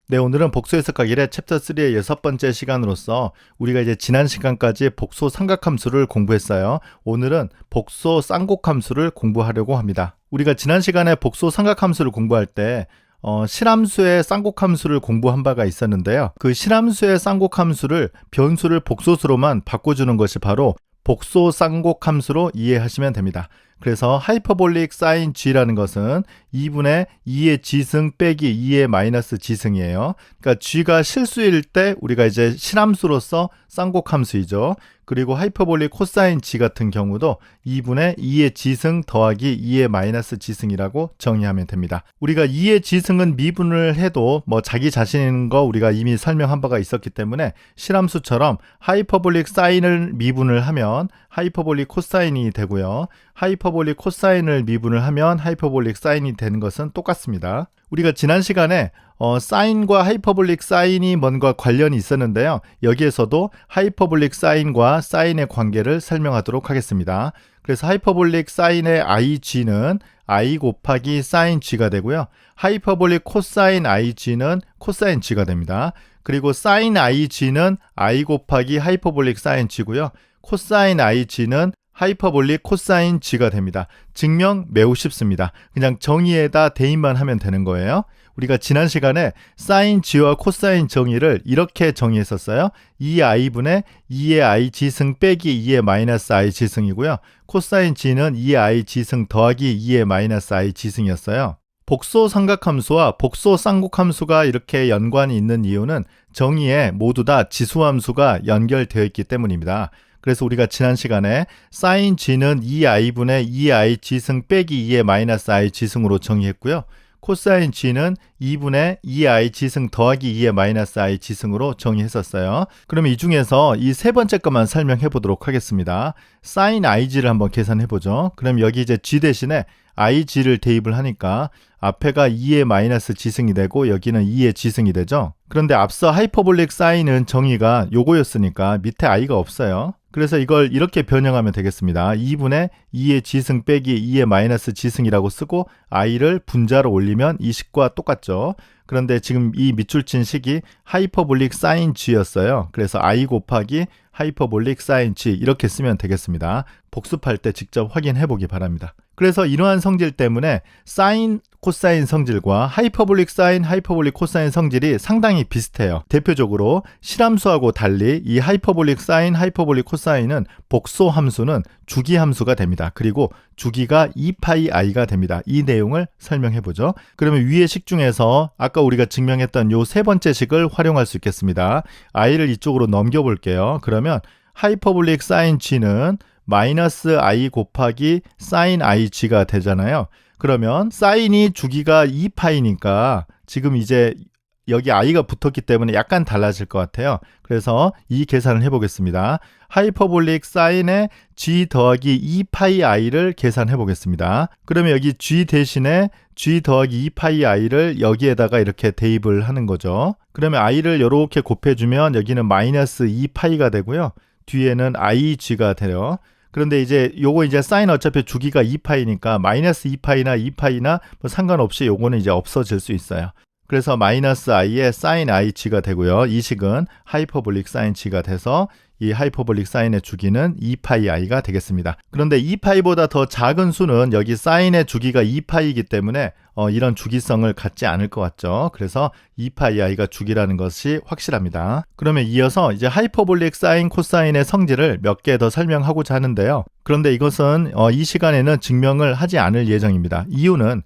네, 오늘은 복수 해석하기 1의 챕터 3의 6번째 시간으로서 우리가 이제 지난 시간까지 복소 삼각함수를 공부했어요. 오늘은 복소 쌍곡함수를 공부하려고 합니다. 우리가 지난 시간에 복소 삼각함수를 공부할 때 실함수의 쌍곡함수를 공부한 바가 있었는데요. 그 실함수의 쌍곡함수를 변수를 복소수로만 바꿔주는 것이 바로 복소 쌍곡함수로 이해하시면 됩니다. 그래서 하이퍼볼릭 사인 g라는 것은 2분의 2의 지승 빼기 2의 마이너스 지승이에요. 그러니까 g가 실수일 때 우리가 이제 실함수로서 쌍곡함수이죠. 그리고 하이퍼볼릭 코사인 g 같은 경우도 2분의 2의 지승 더하기 2의 마이너스 지승이라고 정의하면 됩니다. 우리가 2의 지승은 미분을 해도 자기 자신인 거 우리가 이미 설명한 바가 있었기 때문에 실함수처럼 하이퍼볼릭 사인을 미분을 하면 하이퍼볼릭 코사인이 되고요. 하이퍼볼릭 코사인을 미분을 하면 하이퍼볼릭 사인이 되는 것은 똑같습니다. 우리가 지난 시간에 사인과 하이퍼볼릭 사인이 뭔가 관련이 있었는데요. 여기에서도 하이퍼볼릭 사인과 사인의 관계를 설명하도록 하겠습니다. 그래서 하이퍼볼릭 사인의 ig는 i 곱하기 사인 g가 되고요. 하이퍼볼릭 코사인 ig는 코사인 g가 됩니다. 그리고 사인 ig는 i 곱하기 하이퍼볼릭 사인 g고요. 코사인 ig는 하이퍼볼릭 코사인 g가 됩니다. 증명 매우 쉽습니다. 그냥 정의에다 대입만 하면 되는 거예요. 우리가 지난 시간에 사인 g와 코사인 정의를 이렇게 정의했었어요. 2i분의 2의 i 지승 빼기 2의 마이너스 i 지승이고요. 코사인 g는 2의 i 지승 더하기 2의 마이너스 i 지승이었어요. 복소 삼각함수와 복소 쌍곡함수가 이렇게 연관이 있는 이유는 정의에 모두 다 지수함수가 연결되어 있기 때문입니다. 그래서 우리가 지난 시간에 사인 g는 2i분의 2i 지승 빼기 2의 마이너스 i 지승으로 정의했고요. 코사인 g는 2분의 2i 지승 더하기 2의 마이너스 i 지승으로 정의했었어요. 그러면 이 중에서 이 세 번째 것만 설명해 보도록 하겠습니다. 사인 ig를 한번 계산해 보죠. 그럼 여기 이제 g 대신에 ig를 대입을 하니까 앞에가 2의 마이너스 지승이 되고 여기는 2의 지승이 되죠. 그런데 앞서 하이퍼볼릭 사인은 정의가 요거였으니까 밑에 i가 없어요. 그래서 이걸 이렇게 변형하면 되겠습니다. 2분의 2의 지승 빼기 2의 마이너스 지승이라고 쓰고 i를 분자로 올리면 이 식과 똑같죠. 그런데 지금 이 밑줄 친 식이 하이퍼볼릭 사인 g였어요. 그래서 i 곱하기 하이퍼볼릭 사인 g 이렇게 쓰면 되겠습니다. 복습할 때 직접 확인해 보기 바랍니다. 그래서 이러한 성질 때문에 사인 코사인 성질과 하이퍼볼릭 사인 하이퍼볼릭 코사인 성질이 상당히 비슷해요. 대표적으로 실함수하고 달리 이 하이퍼볼릭 사인 하이퍼볼릭 코사인은 복소 함수는 주기 함수가 됩니다. 그리고 주기가 2파이 i가 됩니다. 이 내용을 설명해 보죠. 그러면 위의 식 중에서 아까 우리가 증명했던 요 세 번째 식을 활용할 수 있겠습니다. i를 이쪽으로 넘겨 볼게요. 그러면 하이퍼볼릭 사인 g는 마이너스 i 곱하기 사인 ig가 되잖아요. 그러면 사인이 주기가 2파이니까 지금 이제 여기 i가 붙었기 때문에 약간 달라질 것 같아요. 그래서 이 계산을 해보겠습니다. 하이퍼볼릭 사인의 g 더하기 2파이 i를 계산해 보겠습니다. 그러면 여기 g 대신에 g 더하기 2파이 i를 여기에다가 이렇게 대입을 하는 거죠. 그러면 i를 이렇게 곱해주면 여기는 마이너스 2파이가 되고요. 뒤에는 ig가 돼요. 그런데 이제 요거 이제 사인 어차피 주기가 2파이니까 마이너스 2파이나 2파이나 상관없이 요거는 이제 없어질 수 있어요. 그래서 마이너스 i의 사인 ig가 되고요. 이 식은 하이퍼볼릭 사인 g가 돼서 이 하이퍼볼릭 사인의 주기는 2파이 i가 되겠습니다. 그런데 2파이보다 더 작은 수는 여기 사인의 주기가 2파이이기 때문에 이런 주기성을 갖지 않을 것 같죠. 그래서 2파이 i가 주기라는 것이 확실합니다. 그러면 이어서 이제 하이퍼볼릭 사인 코사인의 성질을 몇 개 더 설명하고자 하는데요. 그런데 이것은 이 시간에는 증명을 하지 않을 예정입니다. 이유는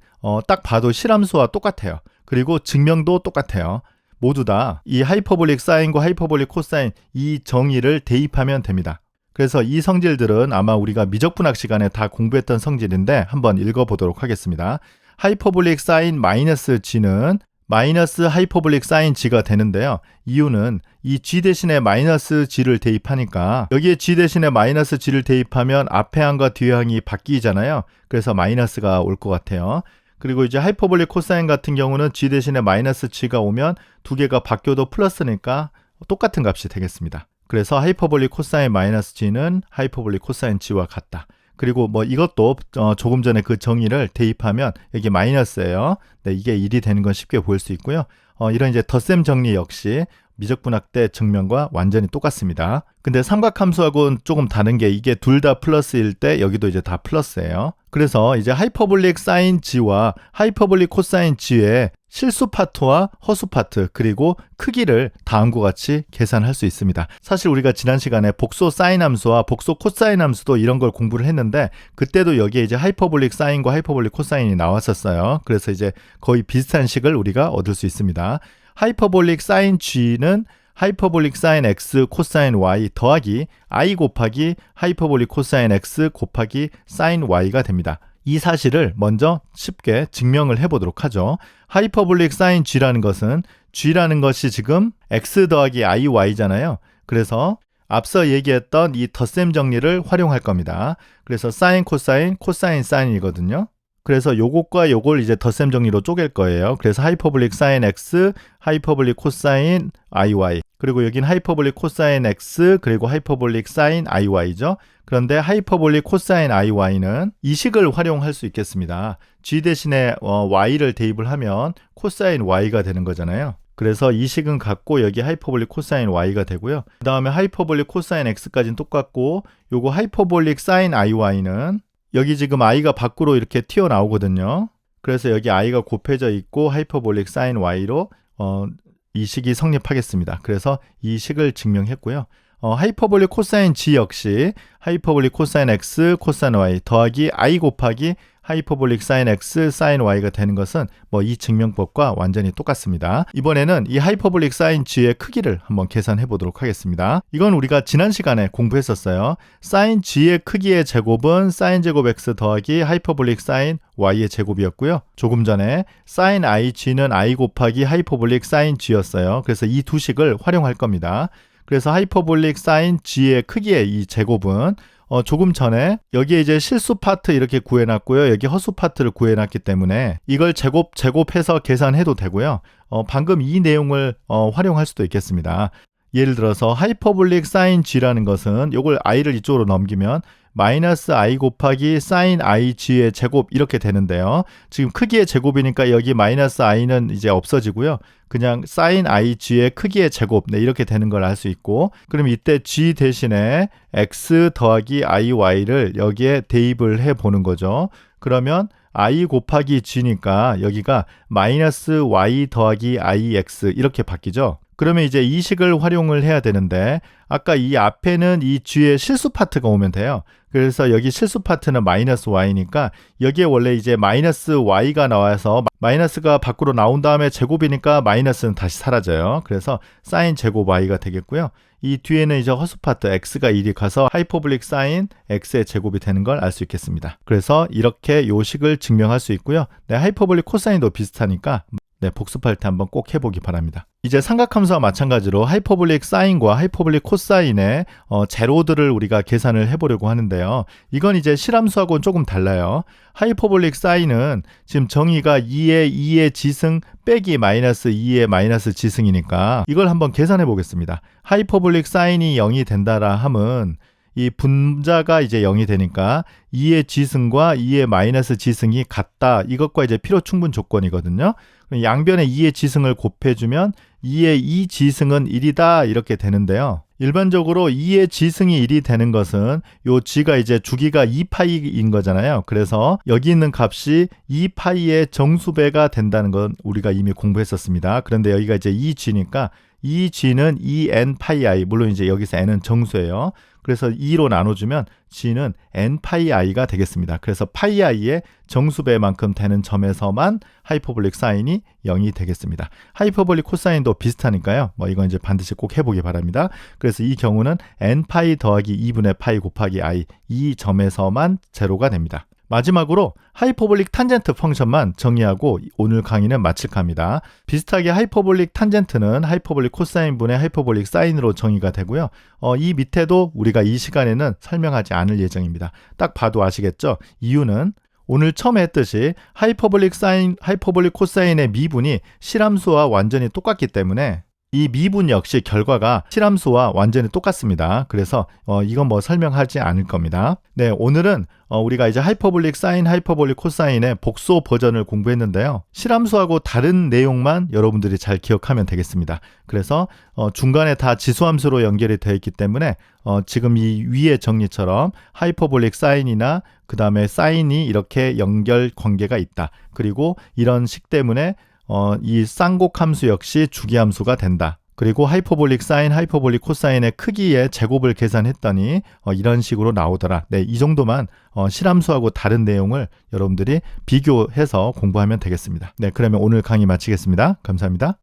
딱 봐도 실함수와 똑같아요. 그리고 증명도 똑같아요. 모두 다 이 하이퍼볼릭 사인과 하이퍼볼릭 코사인 이 정의를 대입하면 됩니다. 그래서 이 성질들은 아마 우리가 미적분학 시간에 다 공부했던 성질인데 한번 읽어보도록 하겠습니다. 하이퍼볼릭 사인 마이너스 g는 마이너스 하이퍼볼릭 사인 g가 되는데요. 이유는 이 g 대신에 마이너스 g를 대입하니까 여기에 g 대신에 마이너스 g를 대입하면 앞에 항과 뒤에 항이 바뀌잖아요. 그래서 마이너스가 올 것 같아요. 그리고 이제 하이퍼볼릭 코사인 같은 경우는 g 대신에 마이너스 g가 오면 두 개가 바뀌어도 플러스니까 똑같은 값이 되겠습니다. 그래서 하이퍼볼릭 코사인 마이너스 g는 하이퍼볼릭 코사인 g와 같다. 그리고 이것도 조금 전에 그 정의를 대입하면 여기 마이너스예요. 네, 이게 1이 되는 건 쉽게 보일 수 있고요. 이런 이제 덧셈 정리 역시 미적분학 때 증명과 완전히 똑같습니다. 근데 삼각함수하고는 조금 다른 게 이게 둘 다 플러스일 때 여기도 이제 다 플러스예요. 그래서 이제 하이퍼볼릭 사인 g와 하이퍼볼릭 코사인 g의 실수 파트와 허수 파트 그리고 크기를 다음과 같이 계산할 수 있습니다. 사실 우리가 지난 시간에 복소 사인 함수와 복소 코사인 함수도 이런 걸 공부를 했는데 그때도 여기에 이제 하이퍼볼릭 사인과 하이퍼볼릭 코사인이 나왔었어요. 그래서 이제 거의 비슷한 식을 우리가 얻을 수 있습니다. 하이퍼볼릭 사인 g는 하이퍼볼릭 사인 x 코사인 y 더하기 i 곱하기 하이퍼볼릭 코사인 x 곱하기 사인 y가 됩니다. 이 사실을 먼저 쉽게 증명을 해보도록 하죠. 하이퍼볼릭 사인 g라는 것이 지금 x 더하기 iy잖아요. 그래서 앞서 얘기했던 이 덧셈 정리를 활용할 겁니다. 그래서 사인 코사인 코사인 사인이거든요. 그래서 요것과 요걸 이제 덧셈 정리로 쪼갤 거예요. 그래서 하이퍼볼릭 사인 x, 하이퍼볼릭 코사인 iy, 그리고 여긴 하이퍼볼릭 코사인 x, 그리고 하이퍼볼릭 사인 iy죠. 그런데 하이퍼볼릭 코사인 iy는 이 식을 활용할 수 있겠습니다. g 대신에 y를 대입을 하면 코사인 y가 되는 거잖아요. 그래서 이 식은 같고 여기 하이퍼볼릭 코사인 y가 되고요. 그 다음에 하이퍼볼릭 코사인 x까지는 똑같고 요거 하이퍼볼릭 사인 iy는 여기 지금 i가 밖으로 이렇게 튀어나오거든요. 그래서 여기 i가 곱해져 있고 하이퍼볼릭 사인 y로 이 식이 성립하겠습니다. 그래서 이 식을 증명했고요. 하이퍼볼릭 코사인 g 역시 하이퍼볼릭 코사인 x 코사인 y 더하기 i 곱하기 하이퍼볼릭 사인 x 사인 y가 되는 것은 이 증명법과 완전히 똑같습니다. 이번에는 이 하이퍼볼릭 사인 g의 크기를 한번 계산해 보도록 하겠습니다. 이건 우리가 지난 시간에 공부했었어요. 사인 g의 크기의 제곱은 사인 제곱 x 더하기 하이퍼볼릭 사인 y의 제곱이었고요. 조금 전에 사인 i g는 i 곱하기 하이퍼볼릭 사인 g였어요. 그래서 이 두 식을 활용할 겁니다. 그래서 하이퍼볼릭 사인 g의 크기의 이 제곱은 조금 전에 여기에 이제 실수 파트 이렇게 구해놨고요. 여기 허수 파트를 구해놨기 때문에 이걸 제곱해서 계산해도 되고요. 방금 이 내용을 활용할 수도 있겠습니다. 예를 들어서 하이퍼볼릭 사인 g라는 것은 이걸 i를 이쪽으로 넘기면 마이너스 i 곱하기 사인 i g의 제곱 이렇게 되는데요. 지금 크기의 제곱이니까 여기 마이너스 i는 이제 없어지고요. 그냥 사인 i g의 크기의 제곱 이렇게 되는 걸 알 수 있고, 그럼 이때 g 대신에 x 더하기 iy를 여기에 대입을 해 보는 거죠. 그러면 i 곱하기 g니까 여기가 마이너스 y 더하기 ix 이렇게 바뀌죠. 그러면 이제 이 식을 활용을 해야 되는데 아까 이 앞에는 이 g의 실수 파트가 오면 돼요. 그래서 여기 실수 파트는 마이너스 y니까 여기에 원래 이제 마이너스 y가 나와서 마이너스가 밖으로 나온 다음에 제곱이니까 마이너스는 다시 사라져요. 그래서 사인 제곱 y가 되겠고요. 이 뒤에는 이제 허수 파트 x가 1이 가서 하이퍼볼릭 사인 x의 제곱이 되는 걸 알 수 있겠습니다. 그래서 이렇게 요 식을 증명할 수 있고요. 하이퍼볼릭 코사인도 비슷하니까 복습할 때 한번 꼭 해보기 바랍니다. 이제 삼각함수와 마찬가지로 하이퍼볼릭 사인과 하이퍼볼릭 코사인의 제로들을 우리가 계산을 해보려고 하는데요. 이건 이제 실함수하고는 조금 달라요. 하이퍼볼릭 사인은 지금 정의가 2의 지승 빼기 마이너스 2의 마이너스 지승이니까 이걸 한번 계산해 보겠습니다. 하이퍼볼릭 사인이 0이 된다라 함은 이 분자가 이제 0이 되니까 2의 지승과 2의 마이너스 지승이 같다. 이것과 이제 필요 충분 조건이거든요. 양변에 2의 지승을 곱해주면 2의 2 지승은 1이다 이렇게 되는데요. 일반적으로 2의 지승이 1이 되는 것은 요 g가 이제 주기가 2파이인 거잖아요. 그래서 여기 있는 값이 2파이의 정수배가 된다는 건 우리가 이미 공부했었습니다. 그런데 여기가 이제 2g니까 이 g는 2n 파이 i, 물론 이제 여기서 n은 정수예요. 그래서 2로 나눠주면 g는 n 파이 i가 되겠습니다. 그래서 파이 i의 정수배만큼 되는 점에서만 하이퍼볼릭 사인이 0이 되겠습니다. 하이퍼볼릭 코사인도 비슷하니까요. 이건 이제 반드시 꼭 해보기 바랍니다. 그래서 이 경우는 n 파이 더하기 2분의 파이 곱하기 i 이 점에서만 제로가 됩니다. 마지막으로 하이퍼볼릭 탄젠트 펑션만 정리하고 오늘 강의는 마칠까 합니다. 비슷하게 하이퍼볼릭 탄젠트는 하이퍼볼릭 코사인분의 하이퍼볼릭 사인으로 정의가 되고요. 이 밑에도 우리가 이 시간에는 설명하지 않을 예정입니다. 딱 봐도 아시겠죠? 이유는 오늘 처음에 했듯이 하이퍼볼릭 사인, 하이퍼볼릭 코사인의 미분이 실함수와 완전히 똑같기 때문에 이 미분 역시 결과가 실함수와 완전히 똑같습니다. 그래서 이건 뭐 설명하지 않을 겁니다. 네, 오늘은 우리가 이제 하이퍼볼릭 사인, 하이퍼볼릭 코사인의 복소 버전을 공부했는데요. 실함수하고 다른 내용만 여러분들이 잘 기억하면 되겠습니다. 그래서 중간에 다 지수함수로 연결이 되어 있기 때문에 지금 이 위의 정리처럼 하이퍼볼릭 사인이나 그 다음에 사인이 이렇게 연결 관계가 있다. 그리고 이런 식 때문에 이 쌍곡함수 역시 주기함수가 된다. 그리고 하이퍼볼릭 사인, 하이퍼볼릭 코사인의 크기의 제곱을 계산했더니 이런 식으로 나오더라. 네, 이 정도만 실함수하고 다른 내용을 여러분들이 비교해서 공부하면 되겠습니다. 네, 그러면 오늘 강의 마치겠습니다. 감사합니다.